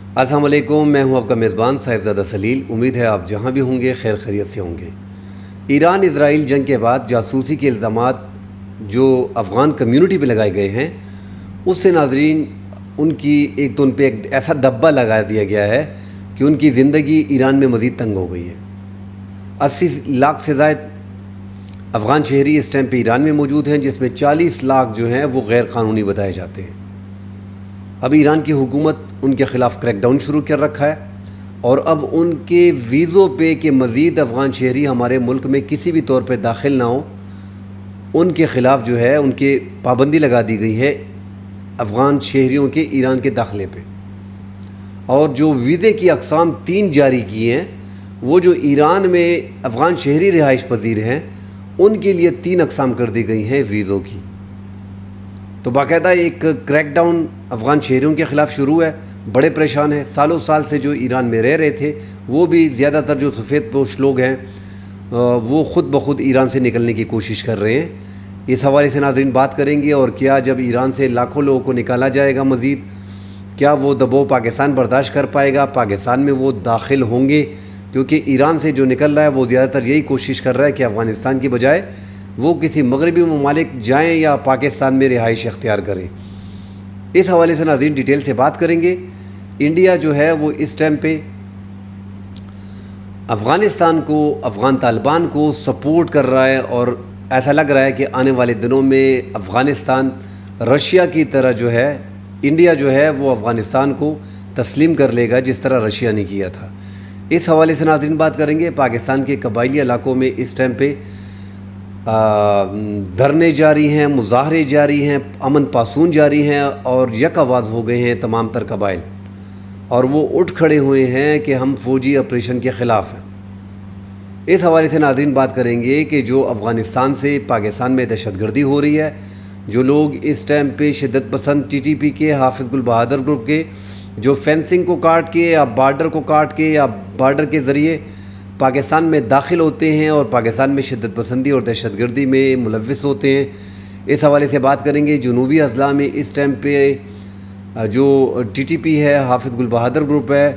السلام علیکم، میں ہوں آپ کا میزبان صاحبزادہ سلیل۔ امید ہے آپ جہاں بھی ہوں گے خیر خیریت سے ہوں گے۔ ایران اسرائیل جنگ کے بعد جاسوسی کے الزامات جو افغان کمیونٹی پہ لگائے گئے ہیں، اس سے ناظرین ان کی تو ان پہ ایک ایسا دبا لگا دیا گیا ہے کہ ان کی زندگی ایران میں مزید تنگ ہو گئی ہے۔ 80 لاکھ سے زائد افغان شہری اس ٹائم پہ ایران میں موجود ہیں، جس میں 40 لاکھ جو ہیں وہ غیر قانونی بتائے جاتے ہیں۔ اب ایران کی حکومت ان کے خلاف کریک ڈاؤن شروع کر رکھا ہے، اور اب ان کے ویزوں پہ کہ مزید افغان شہری ہمارے ملک میں کسی بھی طور پہ داخل نہ ہوں، ان کے خلاف جو ہے ان کے پابندی لگا دی گئی ہے افغان شہریوں کے ایران کے داخلے پہ۔ اور جو ویزے کی اقسام 3 جاری کی ہیں، وہ جو ایران میں افغان شہری رہائش پذیر ہیں ان کے لیے 3 اقسام کر دی گئی ہیں ویزوں کی۔ تو باقاعدہ ایک کریک ڈاؤن افغان شہریوں کے خلاف شروع ہے۔ بڑے پریشان ہیں، سالوں سال سے جو ایران میں رہ رہے تھے، وہ بھی زیادہ تر جو سفید پوش لوگ ہیں وہ خود بخود ایران سے نکلنے کی کوشش کر رہے ہیں۔ اس حوالے سے ناظرین بات کریں گے، اور کیا جب ایران سے لاکھوں لوگوں کو نکالا جائے گا مزید، کیا وہ دباؤ پاکستان برداشت کر پائے گا؟ پاکستان میں وہ داخل ہوں گے؟ کیونکہ ایران سے جو نکل رہا ہے وہ زیادہ تر یہی کوشش کر رہا ہے کہ افغانستان کی بجائے وہ کسی مغربی ممالک جائیں یا پاکستان میں رہائش اختیار کریں۔ اس حوالے سے ناظرین ڈیٹیل سے بات کریں گے۔ انڈیا جو ہے وہ اس ٹائم پہ افغانستان کو، افغان طالبان کو سپورٹ کر رہا ہے، اور ایسا لگ رہا ہے کہ آنے والے دنوں میں افغانستان رشیا کی طرح جو ہے، انڈیا جو ہے وہ افغانستان کو تسلیم کر لے گا جس طرح رشیا نے کیا تھا۔ اس حوالے سے ناظرین بات کریں گے۔ پاکستان کے قبائلی علاقوں میں اس ٹائم پہ دھرنے جاری ہیں، مظاہرے جاری ہیں، امن پاسون جاری ہیں، اور یک آواز ہو گئے ہیں تمام تر قبائل، اور وہ اٹھ کھڑے ہوئے ہیں کہ ہم فوجی آپریشن کے خلاف ہیں۔ اس حوالے سے ناظرین بات کریں گے کہ جو افغانستان سے پاکستان میں دہشت گردی ہو رہی ہے، جو لوگ اس ٹائم پہ شدت پسند ٹی ٹی پی کے، حافظ گل بہادر گروپ کے، جو فینسنگ کو کاٹ کے یا بارڈر کو کاٹ کے یا بارڈر کے ذریعے پاکستان میں داخل ہوتے ہیں اور پاکستان میں شدت پسندی اور دہشت گردی میں ملوث ہوتے ہیں، اس حوالے سے بات کریں گے۔ جنوبی اضلاع میں اس ٹائم پہ جو ٹی ٹی پی ہے، حافظ گل بہادر گروپ ہے،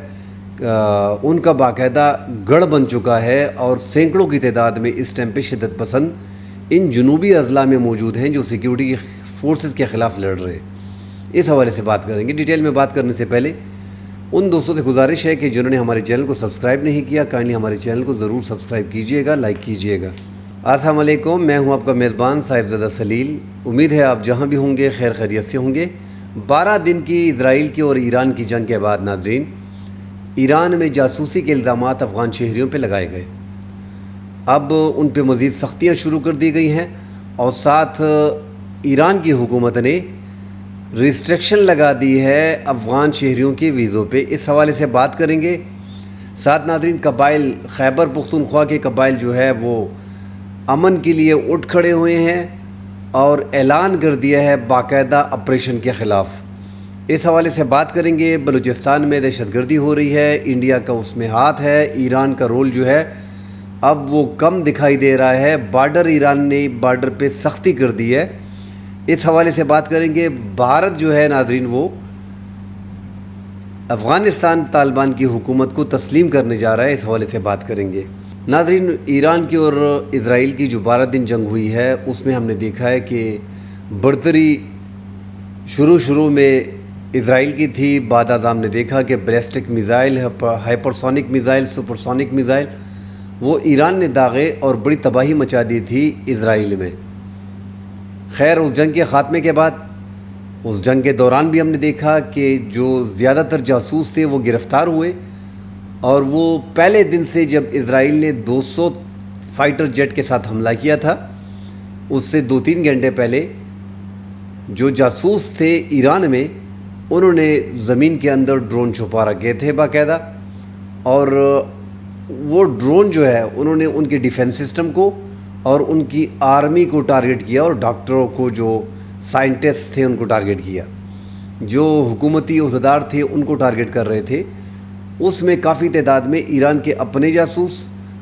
ان کا باقاعدہ گڑھ بن چکا ہے، اور سینکڑوں کی تعداد میں اس ٹائم پہ شدت پسند ان جنوبی اضلاع میں موجود ہیں جو سیکیورٹی فورسز کے خلاف لڑ رہے ہیں۔ اس حوالے سے بات کریں گے۔ ڈیٹیل میں بات کرنے سے پہلے ان دوستوں سے گزارش ہے کہ جنہوں نے ہمارے چینل کو سبسکرائب نہیں کیا، کائنڈلی ہمارے چینل کو ضرور سبسکرائب کیجئے گا، لائک کیجئے گا۔ السلام علیکم، میں ہوں آپ کا میزبان صاحبزادہ سلیل۔ امید ہے آپ جہاں بھی ہوں گے خیر خیریت سے ہوں گے۔ 12 دن کی اسرائیل کی اور ایران کی جنگ کے بعد ناظرین ایران میں جاسوسی کے الزامات افغان شہریوں پہ لگائے گئے۔ اب ان پہ مزید سختیاں شروع کر دی گئی ہیں، اور ساتھ ایران کی حکومت نے ریسٹرکشن لگا دی ہے افغان شہریوں کے ویزوں پہ۔ اس حوالے سے بات کریں گے۔ ساتھ ناظرین قبائل خیبر پختونخوا کے قبائل جو ہے وہ امن کے لیے اٹھ کھڑے ہوئے ہیں اور اعلان کر دیا ہے باقاعدہ آپریشن کے خلاف۔ اس حوالے سے بات کریں گے۔ بلوچستان میں دہشت گردی ہو رہی ہے، انڈیا کا اس میں ہاتھ ہے، ایران کا رول جو ہے اب وہ کم دکھائی دے رہا ہے۔ ایران نے بارڈر پہ سختی کر دی ہے۔ اس حوالے سے بات کریں گے۔ بھارت جو ہے ناظرین وہ افغانستان طالبان کی حکومت کو تسلیم کرنے جا رہا ہے، اس حوالے سے بات کریں گے۔ ناظرین ایران کی اور اسرائیل کی جو 12 دن جنگ ہوئی ہے، اس میں ہم نے دیکھا ہے کہ برتری شروع میں اسرائیل کی تھی۔ بعد ازاں ہم نے دیکھا کہ ballistic missile, ہائپرسونک missile, supersonic missile وہ ایران نے داغے اور بڑی تباہی مچا دی تھی اسرائیل میں۔ خیر اس جنگ کے خاتمے کے بعد، اس جنگ کے دوران بھی ہم نے دیکھا کہ جو زیادہ تر جاسوس تھے وہ گرفتار ہوئے، اور وہ پہلے دن سے جب اسرائیل نے 200 فائٹر جیٹ کے ساتھ حملہ کیا تھا، اس سے 2-3 گھنٹے پہلے جو جاسوس تھے ایران میں، انہوں نے زمین کے اندر ڈرون چھپا رکھے تھے باقاعدہ، اور وہ ڈرون جو ہے انہوں نے ان کے ڈیفنس سسٹم کو اور ان کی آرمی کو ٹارگٹ کیا، اور ڈاکٹروں کو، جو سائنٹسٹ تھے ان کو ٹارگٹ کیا، جو حکومتی عہدیدار تھے ان کو ٹارگٹ کر رہے تھے۔ اس میں کافی تعداد میں ایران کے اپنے جاسوس،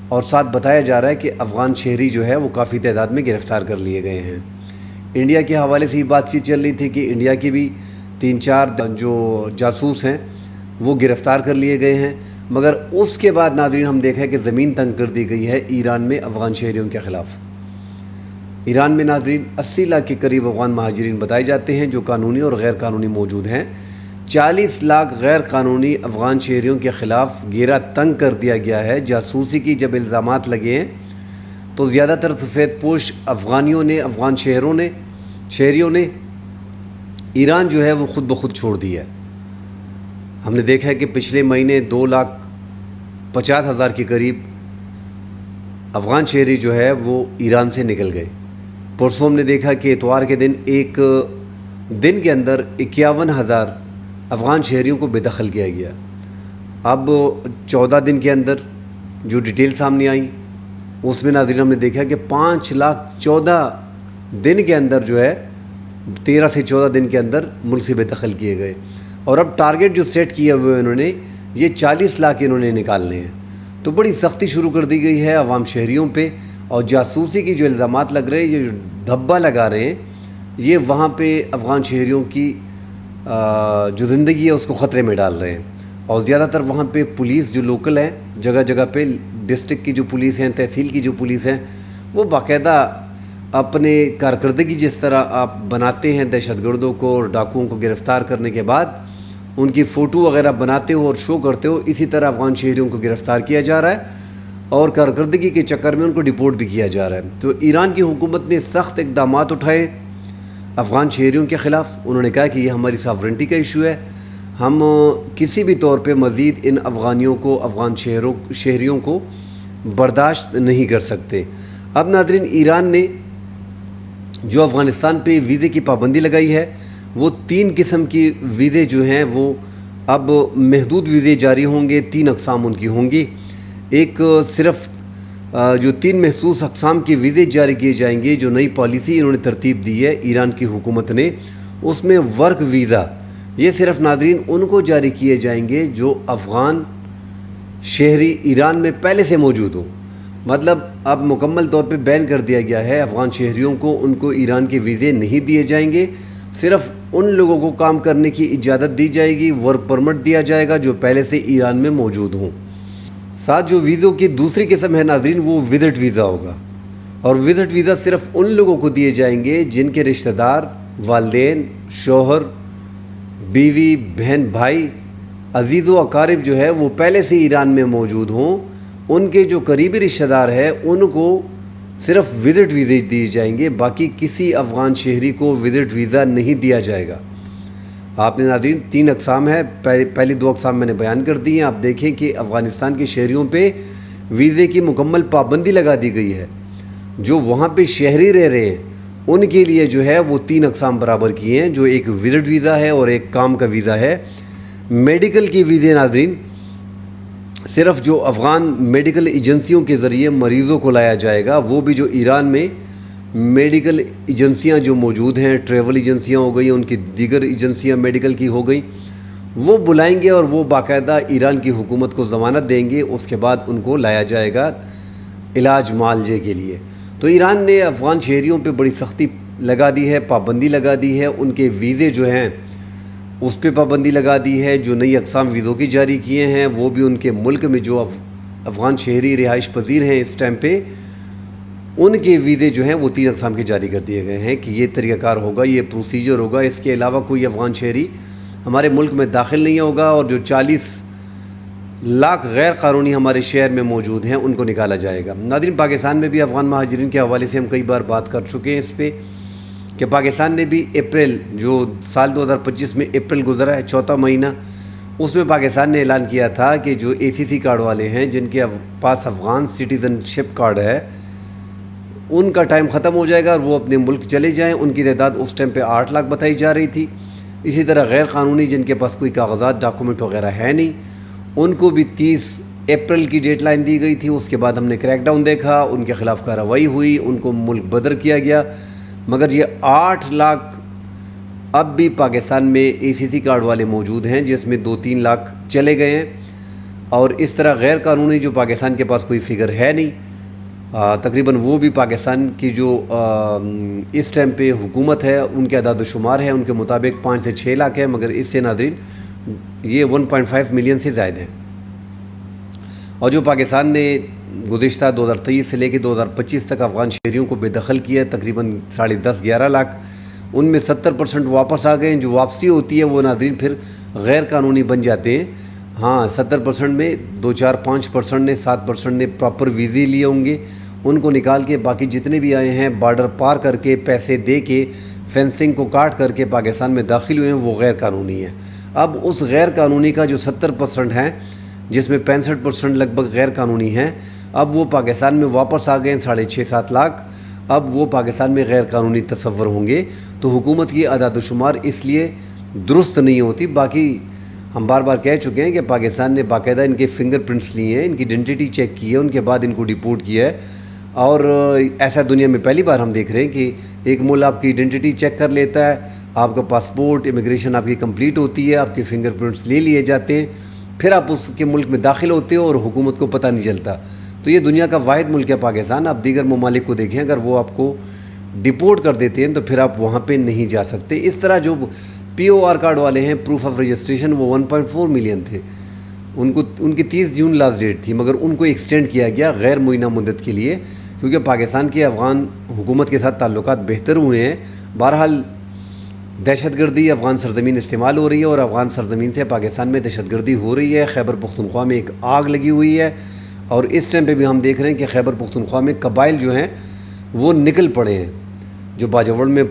اور ساتھ بتایا جا رہا ہے کہ افغان شہری جو ہے وہ کافی تعداد میں گرفتار کر لیے گئے ہیں۔ انڈیا کے حوالے سے ہی بات چیت چل رہی تھی کہ انڈیا کے بھی 3-4 جو جاسوس ہیں وہ گرفتار کر لیے گئے ہیں، مگر اس کے بعد ناظرین ہم دیکھیں کہ زمین تنگ کر دی گئی ہے ایران میں افغان شہریوں کے خلاف۔ ایران میں ناظرین 80 لاکھ کے قریب افغان مہاجرین بتائے جاتے ہیں جو قانونی اور غیر قانونی موجود ہیں۔ 40 لاکھ غیر قانونی افغان شہریوں کے خلاف گھیرا تنگ کر دیا گیا ہے۔ جاسوسی کی جب الزامات لگے ہیں تو زیادہ تر سفید پوش افغان شہریوں نے ایران جو ہے وہ خود بخود چھوڑ دیا ہے۔ ہم نے دیکھا ہے کہ پچھلے مہینے 2,50,000 کے قریب افغان شہری جو ہے وہ ایران سے نکل گئے۔ پرسوں ہم نے دیکھا کہ اتوار کے دن ایک دن کے اندر 51,000 افغان شہریوں کو بے دخل کیا گیا۔ اب 14 دن کے اندر جو ڈیٹیل سامنے آئی اس میں ناظرین ہم نے دیکھا کہ 5,14,000 دن کے اندر جو ہے 13 سے 14 دن کے اندر ملک سے بے دخل کیے گئے، اور اب ٹارگٹ جو سیٹ کیا ہوئے انہوں نے یہ 40 لاکھ انہوں نے نکالنے ہیں۔ تو بڑی سختی شروع کر دی گئی ہے عوام شہریوں پہ، اور جاسوسی کی جو الزامات لگ رہے ہیں، یہ جو دھبا لگا رہے ہیں، یہ وہاں پہ افغان شہریوں کی جو زندگی ہے اس کو خطرے میں ڈال رہے ہیں۔ اور زیادہ تر وہاں پہ پولیس جو لوکل ہیں جگہ جگہ پہ، ڈسٹرکٹ کی جو پولیس ہیں، تحصیل کی جو پولیس ہیں، وہ باقاعدہ اپنے کارکردگی جس طرح آپ بناتے ہیں دہشت گردوں کو اور ڈاکوؤں کو گرفتار کرنے کے بعد ان کی فوٹو وغیرہ بناتے ہو اور شو کرتے ہو، اسی طرح افغان شہریوں کو گرفتار کیا جا رہا ہے اور کارکردگی کے چکر میں ان کو ڈپورٹ بھی کیا جا رہا ہے۔ تو ایران کی حکومت نے سخت اقدامات اٹھائے افغان شہریوں کے خلاف۔ انہوں نے کہا کہ یہ ہماری ساورنٹی کا ایشو ہے، ہم کسی بھی طور پہ مزید ان افغان شہریوں کو برداشت نہیں کر سکتے۔ اب ناظرین ایران نے جو افغانستان پہ ویزے کی پابندی لگائی ہے، وہ 3 قسم کی ویزے جو ہیں وہ اب محدود ویزے جاری ہوں گے۔ 3 اقسام ان کی ہوں گی۔ ایک صرف جو 3 محسوس اقسام کی ویزے جاری کیے جائیں گے، جو نئی پالیسی انہوں نے ترتیب دی ہے ایران کی حکومت نے، اس میں ورک ویزا، یہ صرف ناظرین ان کو جاری کیے جائیں گے جو افغان شہری ایران میں پہلے سے موجود ہوں۔ مطلب اب مکمل طور پہ بین کر دیا گیا ہے افغان شہریوں کو، ان کو ایران کے ویزے نہیں دیے جائیں گے، صرف ان لوگوں کو کام کرنے کی اجازت دی جائے گی، ورک پرمٹ دیا جائے گا جو پہلے سے ایران میں موجود ہوں۔ ساتھ جو ویزوں کی دوسری قسم ہے ناظرین وہ وزٹ ویزا ہوگا، اور وزٹ ویزا صرف ان لوگوں کو دیے جائیں گے جن کے رشتہ دار، والدین، شوہر، بیوی، بہن، بھائی، عزیز و اقارب جو ہے وہ پہلے سے ایران میں موجود ہوں۔ ان کے جو قریبی رشتہ دار ہیں ان کو صرف وزٹ ویزے دیے جائیں گے، باقی کسی افغان شہری کو وزٹ ویزا نہیں دیا جائے گا۔ آپ نے ناظرین 3 اقسام ہے، پہلی 2 اقسام میں نے بیان کر دی ہیں۔ آپ دیکھیں کہ افغانستان کے شہریوں پہ ویزے کی مکمل پابندی لگا دی گئی ہے۔ جو وہاں پہ شہری رہ رہے ہیں ان کے لیے جو ہے وہ 3 اقسام برابر کیے ہیں، جو ایک وزٹ ویزا ہے اور ایک کام کا ویزا ہے۔ میڈیکل کی ویزے ناظرین صرف جو افغان میڈیکل ایجنسیوں کے ذریعے مریضوں کو لایا جائے گا، وہ بھی جو ایران میں میڈیکل ایجنسیاں جو موجود ہیں، ٹریول ایجنسیاں ہو گئی، ان کی دیگر ایجنسیاں میڈیکل کی ہو گئی، وہ بلائیں گے اور وہ باقاعدہ ایران کی حکومت کو ضمانت دیں گے، اس کے بعد ان کو لایا جائے گا علاج معالجے کے لیے۔ تو ایران نے افغان شہریوں پہ بڑی سختی لگا دی ہے، پابندی لگا دی ہے، ان کے ویزے جو ہیں اس پہ پابندی لگا دی ہے۔ جو نئی اقسام ویزوں کی جاری کیے ہیں وہ بھی ان کے ملک میں جو افغان شہری رہائش پذیر ہیں اس ٹائم پہ، ان کے ویزے جو ہیں وہ 3 اقسام کے جاری کر دیے گئے ہیں کہ یہ طریقہ کار ہوگا، یہ پروسیجر ہوگا، اس کے علاوہ کوئی افغان شہری ہمارے ملک میں داخل نہیں ہوگا، اور جو 40 لاکھ غیر قانونی ہمارے شہر میں موجود ہیں ان کو نکالا جائے گا۔ ناظرین پاکستان میں بھی افغان مہاجرین کے حوالے سے ہم کئی بار بات کر چکے ہیں اس پہ کہ پاکستان نے بھی اپریل، جو سال 2025 میں اپریل گزرا ہے 4واں مہینہ، اس میں پاکستان نے اعلان کیا تھا کہ جو ACC کارڈ والے ہیں جن کے پاس افغان سٹیزن شپ کارڈ ہے، ان کا ٹائم ختم ہو جائے گا اور وہ اپنے ملک چلے جائیں۔ ان کی تعداد اس ٹائم پہ 8 لاکھ بتائی جا رہی تھی۔ اسی طرح غیر قانونی جن کے پاس کوئی کاغذات، ڈاکومنٹ وغیرہ ہے نہیں، ان کو بھی 30 اپریل کی ڈیٹ لائن دی گئی تھی۔ اس کے بعد ہم نے کریک ڈاؤن دیکھا، ان کے خلاف کارروائی ہوئی، ان کو ملک بدر کیا گیا، مگر یہ 8 لاکھ اب بھی پاکستان میں ACC کارڈ والے موجود ہیں، جس میں 2-3 لاکھ چلے گئے ہیں، اور اس طرح غیر قانونی جو پاکستان کے پاس کوئی فگر ہے نہیں، تقریباً وہ بھی پاکستان کی جو اس ٹائم پہ حکومت ہے ان کے اعداد و شمار ہے ان کے مطابق 5 سے 6 لاکھ ہے، مگر اس سے ناظرین یہ 1.5 ملین سے زائد ہیں، اور جو پاکستان نے گزشتہ 2023 سے لے کے 2025 تک افغان شہریوں کو بے دخل کیا ہے، تقریباً 10.5-11 لاکھ، ان میں 70% واپس آ گئے ہیں۔ جو واپسی ہوتی ہے وہ ناظرین پھر غیر قانونی بن جاتے ہیں۔ ہاں 70% میں 2-4-5% نے 7% نے پراپر ویزے لیے ہوں گے، ان کو نکال کے باقی جتنے بھی آئے ہیں بارڈر پار کر کے پیسے دے کے فینسنگ کو کاٹ کر کے پاکستان میں داخل ہوئے ہیں، وہ غیر قانونی ہیں۔ اب اس غیر قانونی کا جو 70% ہیں، جس میں 65% لگ بھگ غیر قانونی ہیں، اب وہ پاکستان میں واپس آ گئے ہیں 6.5-7 لاکھ، اب وہ پاکستان میں غیر قانونی تصور ہوں گے۔ تو حکومت کی اعداد و شمار اس لیے درست نہیں ہوتی۔ باقی ہم بار بار کہہ چکے ہیں کہ پاکستان نے باقاعدہ ان کے فنگر پرنٹس لیے ہیں، ان کی آئیڈینٹی چیک کی ہے، ان کے بعد ان کو ڈیپورٹ کیا ہے، اور ایسا دنیا میں پہلی بار ہم دیکھ رہے ہیں کہ ایک ملک آپ کی آئیڈینٹی چیک کر لیتا ہے، آپ کا پاسپورٹ امیگریشن آپ کی کمپلیٹ ہوتی ہے، آپ کے فنگر پرنٹس لے لیے جاتے ہیں، پھر آپ اس کے ملک میں داخل ہوتے ہو اور حکومت کو پتہ نہیں چلتا۔ تو یہ دنیا کا واحد ملک ہے پاکستان۔ آپ دیگر ممالک کو دیکھیں، اگر وہ آپ کو ڈیپورٹ کر دیتے ہیں تو پھر آپ وہاں پہ نہیں جا سکتے۔ اس طرح جو پی او آر کارڈ والے ہیں، پروف آف رجسٹریشن، وہ 1.4 ملین تھے، ان کی 30 جون لاسٹ ڈیٹ تھی، مگر ان کو ایکسٹینڈ کیا گیا غیر معینہ مدت کے لیے، کیونکہ پاکستان کے افغان حکومت کے ساتھ تعلقات بہتر ہوئے ہیں۔ بہرحال دہشت گردی افغان سرزمین استعمال ہو رہی ہے، اور افغان سرزمین سے پاکستان میں دہشت گردی ہو رہی ہے۔ خیبر پختونخوا میں ایک آگ لگی ہوئی ہے، اور اس ٹائم پہ بھی ہم دیکھ رہے ہیں کہ خیبر پختونخوا میں قبائل جو ہیں وہ نکل پڑے ہیں۔ جو باجوڑ میں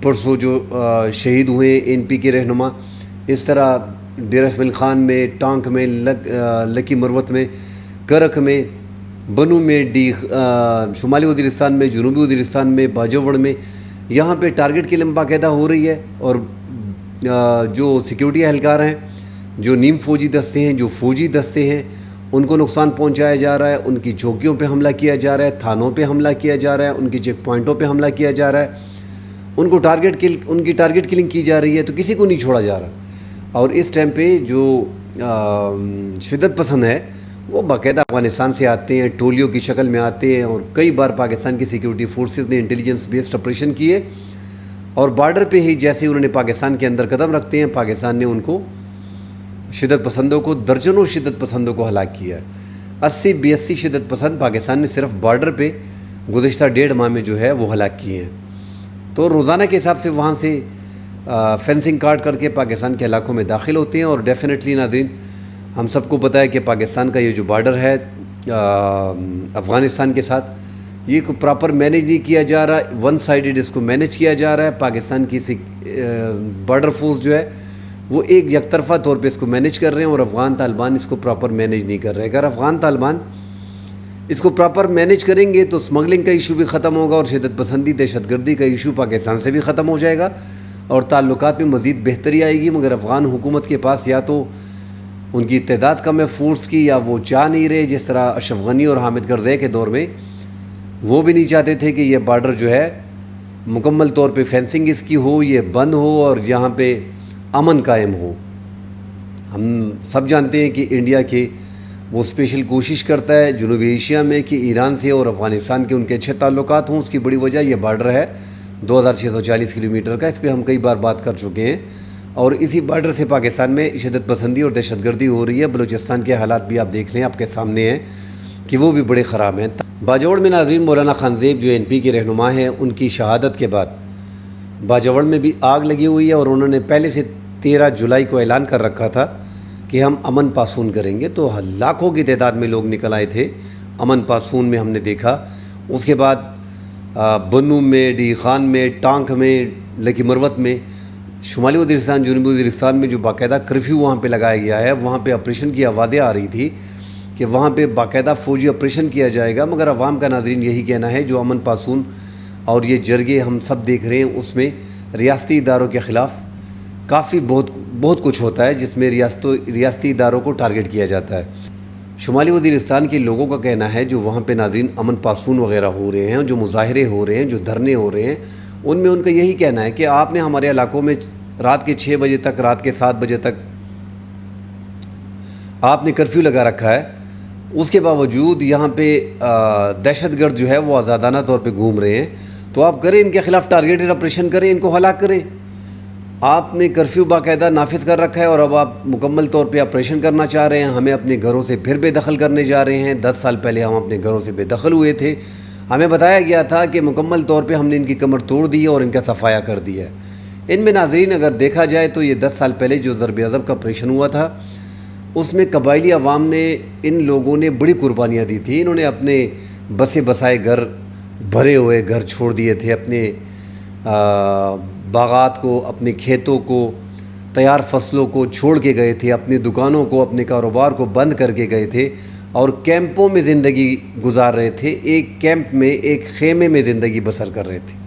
پرسوں جو شہید ہوئے ہیں این پی کے رہنما، اس طرح ڈیرہ اسماعیل خان میں، ٹانک میں، لکی مروت میں، کرک میں، بنو میں، شمالی وزیرستان میں، جنوبی وزیرستان میں، باجوڑ میں، یہاں پہ ٹارگٹ کلنگ باقاعدہ ہو رہی ہے، اور جو سیکیورٹی اہلکار ہیں، جو نیم فوجی دستے ہیں، جو فوجی دستے ہیں، ان کو نقصان پہنچایا جا رہا ہے، ان کی چوکیوں پہ حملہ کیا جا رہا ہے، تھانوں پہ حملہ کیا جا رہا ہے، ان کی چیک پوائنٹوں پہ حملہ کیا جا رہا ہے، ان کی ٹارگٹ کلنگ کی جا رہی ہے، تو کسی کو نہیں چھوڑا جا رہا۔ اور اس ٹائم پہ جو شدت پسند ہے وہ باقاعدہ افغانستان سے آتے ہیں، ٹولیوں کی شکل میں آتے ہیں، اور کئی بار پاکستان کی سیکیورٹی فورسز نے انٹیلیجنس بیسڈ آپریشن کیے، اور بارڈر پہ ہی جیسے انہوں نے پاکستان کے اندر قدم رکھتے ہیں، پاکستان نے ان کو شدت پسندوں کو درجنوں شدت پسندوں کو ہلاک کیا ہے۔ 80-82 شدت پسند پاکستان نے صرف بارڈر پہ گزشتہ 1.5 ماہ میں جو ہے وہ ہلاک کیے ہیں۔ تو روزانہ کے حساب سے وہاں سے فینسنگ کاٹ کر کے پاکستان کے علاقوں میں داخل ہوتے ہیں، اور ڈیفینیٹلی ناظرین ہم سب کو پتہ ہے کہ پاکستان کا یہ جو بارڈر ہے افغانستان کے ساتھ، یہ کو پراپر مینیج نہیں کیا جا رہا، ون سائیڈڈ اس کو مینیج کیا جا رہا ہے۔ پاکستان کی بارڈر فورس جو ہے وہ ایک یک طرفہ طور پہ اس کو مینیج کر رہے ہیں، اور افغان طالبان اس کو پراپر مینیج نہیں کر رہے۔ اگر افغان طالبان اس کو پراپر مینیج کریں گے تو اسمگلنگ کا ایشو بھی ختم ہوگا، اور شدت پسندی دہشت گردی کا ایشو پاکستان سے بھی ختم ہو جائے گا، اور تعلقات میں مزید بہتری آئے گی۔ مگر افغان حکومت کے پاس یا تو ان کی تعداد کم ہے فورس کی، یا وہ چاہ نہیں رہے، جس طرح اشرف غنی اور حامد کرزئی کے دور میں وہ بھی نہیں چاہتے تھے کہ یہ بارڈر جو ہے مکمل طور پہ فینسنگ اس کی ہو، یہ بند ہو، اور یہاں پہ امن قائم ہو۔ ہم سب جانتے ہیں کہ انڈیا کے وہ اسپیشل کوشش کرتا ہے جنوبی ایشیا میں کہ ایران سے اور افغانستان کے ان کے اچھے تعلقات ہوں۔ اس کی بڑی وجہ یہ بارڈر ہے 2640 کلومیٹر کا، اس پہ ہم کئی بار بات کر چکے ہیں، اور اسی بارڈر سے پاکستان میں شدت پسندی اور دہشت گردی ہو رہی ہے۔ بلوچستان کے حالات بھی آپ دیکھ لیں، آپ کے سامنے ہیں کہ وہ بھی بڑے خراب ہیں۔ باجوڑ میں ناظرین مولانا خان زیب جو این پی کے رہنما ہیں، ان کی شہادت کے بعد باجوڑ میں بھی آگ لگی ہوئی ہے، اور انہوں نے پہلے سے 13 جولائی کو اعلان کر رکھا تھا کہ ہم امن پاسون کریں گے، تو لاکھوں کی تعداد میں لوگ نکل آئے تھے امن پاسون میں، ہم نے دیکھا۔ اس کے بعد بنو میں، ڈی خان میں، ٹانک میں، لکی مروت میں، شمالی وزیرستان، جنوبی وزیرستان میں جو باقاعدہ کرفیو وہاں پہ لگایا گیا ہے، وہاں پہ آپریشن کی آوازیں آ رہی تھی کہ وہاں پہ باقاعدہ فوجی آپریشن کیا جائے گا، مگر عوام کا ناظرین یہی کہنا ہے جو امن پاسون اور یہ جرگے ہم سب دیکھ رہے ہیں، اس میں ریاستی اداروں کے خلاف کافی بہت کچھ ہوتا ہے، جس میں ریاستی اداروں کو ٹارگٹ کیا جاتا ہے۔ شمالی وزیرستان کے لوگوں کا کہنا ہے جو وہاں پہ ناظرین امن پاسون وغیرہ ہو رہے ہیں، جو مظاہرے ہو رہے ہیں، جو دھرنے ہو رہے ہیں، ان میں ان کا یہی کہنا ہے کہ آپ نے ہمارے علاقوں میں رات کے 6 بجے تک، رات کے 7 بجے تک آپ نے کرفیو لگا رکھا ہے، اس کے باوجود یہاں پہ دہشت گرد جو ہے وہ آزادانہ طور پہ گھوم رہے ہیں، تو آپ کریں ان کے خلاف ٹارگیٹڈ آپریشن کریں، ان کو ہلاک کریں۔ آپ نے کرفیو باقاعدہ نافذ کر رکھا ہے اور اب آپ مکمل طور پہ آپریشن کرنا چاہ رہے ہیں، ہمیں اپنے گھروں سے پھر بے دخل کرنے جا رہے ہیں۔ 10 سال پہلے ہم اپنے گھروں سے بے دخل ہوئے تھے، ہمیں بتایا گیا تھا کہ مکمل طور پہ ہم نے ان کی کمر توڑ دی ہے اور ان کا صفایا کر دیا ہے۔ ان میں ناظرین اگر دیکھا جائے تو یہ 10 سال پہلے جو ضرب عضب کا آپریشن ہوا تھا اس میں قبائلی عوام نے، ان لوگوں نے بڑی قربانیاں دی تھیں۔ انہوں نے اپنے بسے بسائے گھر، بھرے ہوئے گھر چھوڑ دیے تھے، اپنے باغات کو، اپنے کھیتوں کو، تیار فصلوں کو چھوڑ کے گئے تھے، اپنی دکانوں کو، اپنے کاروبار کو بند کر کے گئے تھے اور کیمپوں میں زندگی گزار رہے تھے۔ ایک کیمپ میں، ایک خیمے میں زندگی بسر کر رہے تھے۔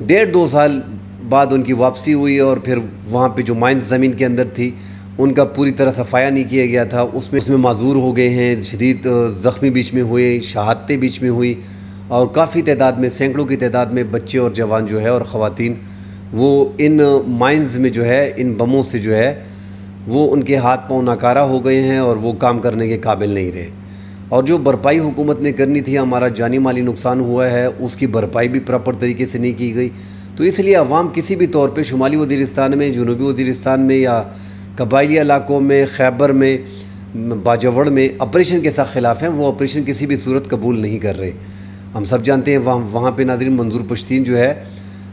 1.5-2 سال بعد ان کی واپسی ہوئی اور پھر وہاں پہ جو مائنز زمین کے اندر تھی ان کا پوری طرح صفایا نہیں کیا گیا تھا، اس میں معذور ہو گئے ہیں، شدید زخمی بیچ میں ہوئے، شہادتیں بیچ میں ہوئی اور کافی تعداد میں، سینکڑوں کی تعداد میں بچے اور جوان جو ہے اور خواتین وہ ان مائنز میں جو ہے، ان بموں سے جو ہے وہ ان کے ہاتھ پاؤں ناکارہ ہو گئے ہیں اور وہ کام کرنے کے قابل نہیں رہے۔ اور جو بھرپائی حکومت نے کرنی تھی، ہمارا جانی مالی نقصان ہوا ہے، اس کی بھرپائی بھی پراپر طریقے سے نہیں کی گئی۔ تو اس لیے عوام کسی بھی طور پہ شمالی وزیرستان میں، جنوبی وزیرستان میں یا قبائلی علاقوں میں، خیبر میں، باجوڑ میں آپریشن کے ساتھ خلاف ہیں۔ وہ آپریشن کسی بھی صورت قبول نہیں کر رہے۔ ہم سب جانتے ہیں وہاں پہ ناظرین منظور پشتین جو ہے،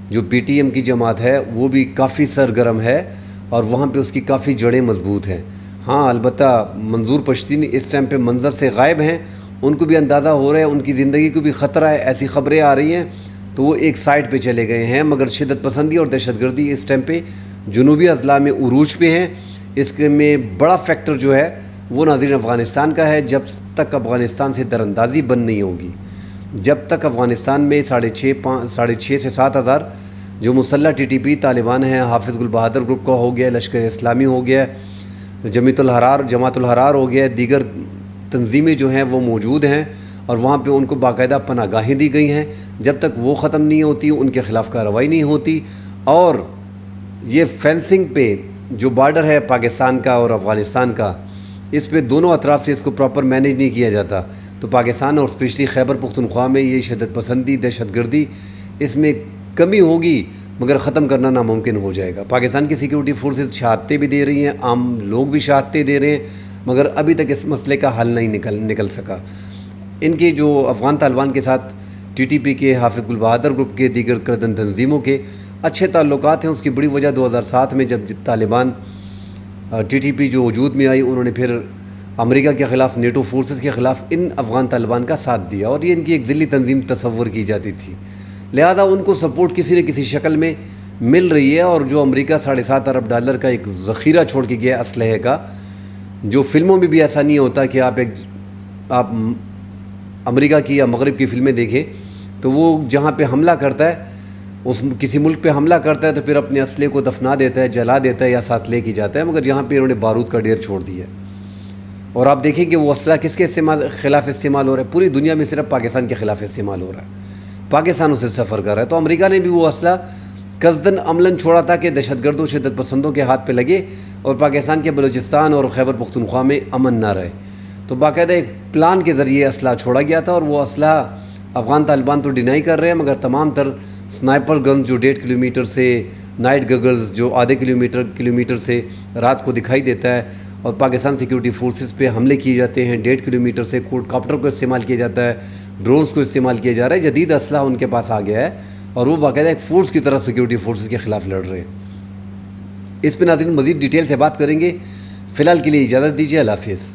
جو پی ٹی ایم کی جماعت ہے، وہ بھی کافی سرگرم ہے اور وہاں پہ اس کی کافی جڑیں مضبوط ہیں۔ ہاں البتہ منظور پشتین اس ٹائم پہ منظر سے غائب ہیں، ان کو بھی اندازہ ہو رہا ہے، ان کی زندگی کو بھی خطرہ ہے، ایسی خبریں آ رہی ہیں تو وہ ایک سائٹ پہ چلے گئے ہیں۔ مگر شدت پسندی اور دہشت گردی اس ٹائم پہ جنوبی اضلاع میں عروج پہ ہیں۔ اس میں بڑا فیکٹر جو ہے وہ ناظرین افغانستان کا ہے۔ جب تک افغانستان سے دراندازی بند نہیں ہوگی، جب تک افغانستان میں 6,500 سے 7,000 جو مسلح ٹی ٹی پی طالبان ہیں، حافظ گل بہادر گروپ کا ہو گیا، لشکر اسلامی ہو گیا، جماعت الحرار ہو گیا، دیگر تنظیمیں جو ہیں وہ موجود ہیں اور وہاں پہ ان کو باقاعدہ پناہ گاہیں دی گئی ہیں، جب تک وہ ختم نہیں ہوتی ان کے خلاف کارروائی نہیں ہوتی۔ اور یہ فینسنگ پہ جو بارڈر ہے پاکستان کا اور افغانستان کا، اس پہ دونوں اطراف سے اس کو پراپر مینیج نہیں کیا جاتا، تو پاکستان اور اسپیشلی خیبر پختونخوا میں یہ شدت پسندی، دہشت گردی، اس میں کمی ہوگی مگر ختم کرنا ناممکن ہو جائے گا۔ پاکستان کی سیکیورٹی فورسز شہادتیں بھی دے رہی ہیں، عام لوگ بھی شہادتیں دے رہے ہیں، مگر ابھی تک اس مسئلے کا حل نہیں نکل سکا۔ ان کے جو افغان طالبان کے ساتھ ٹی ٹی پی کے، حافظ گل بہادر گروپ کے، دیگر کردن تنظیموں کے اچھے تعلقات ہیں۔ اس کی بڑی وجہ 2007 میں جب طالبان ٹی ٹی پی جو وجود میں آئی، انہوں نے پھر امریکہ کے خلاف، نیٹو فورسز کے خلاف ان افغان طالبان کا ساتھ دیا اور یہ ان کی ایک ذلی تنظیم تصور کی جاتی تھی، لہذا ان کو سپورٹ کسی نہ کسی شکل میں مل رہی ہے۔ اور جو امریکہ $7.5 ارب کا ایک ذخیرہ چھوڑ کے گیا اسلحے کا، جو فلموں میں بھی ایسا نہیں ہوتا کہ آپ امریکہ کی یا مغرب کی فلمیں دیکھیں تو وہ جہاں پہ حملہ کرتا ہے، کسی ملک پہ حملہ کرتا ہے تو پھر اپنے اسلحے کو دفنا دیتا ہے، جلا دیتا ہے یا ساتھ لے کے جاتا ہے، مگر یہاں پہ انہوں نے بارود کا ڈھیر چھوڑ دیا ہے۔ اور آپ دیکھیں کہ وہ اسلحہ کس کے خلاف استعمال ہو رہا ہے، پوری دنیا میں صرف پاکستان کے خلاف استعمال ہو رہا ہے، پاکستان اسے سفر کر رہا ہے۔ تو امریکہ نے بھی وہ اسلحہ قصداً عملاً چھوڑا تھا کہ دہشت گردوں، شدت پسندوں کے ہاتھ پہ لگے اور پاکستان کے بلوچستان اور خیبر پختونخوا میں امن نہ رہے۔ تو باقاعدہ ایک پلان کے ذریعے اسلحہ چھوڑا گیا تھا اور وہ اسلحہ افغان طالبان تو ڈینائی کر رہے ہیں، مگر تمام تر سنائپر گنز جو 1.5 کلومیٹر سے، نائٹ گگلز جو آدھے کلومیٹر سے رات کو دکھائی دیتا ہے، اور پاکستان سیکیورٹی فورسز پہ حملے کیے جاتے ہیں 1.5 کلومیٹر سے، کوڈ کاپٹر کو استعمال کیا جاتا ہے، ڈرونز کو استعمال کیا جا رہا ہے، جدید اسلحہ ان کے پاس آ گیا ہے اور وہ باقاعدہ ایک فورس کی طرح سیکیورٹی فورسز کے خلاف لڑ رہے ہیں۔ اس پہ ناظرین مزید ڈیٹیل سے بات کریں گے، فی الحال کے لیے اجازت دیجیے، اللہ حافظ۔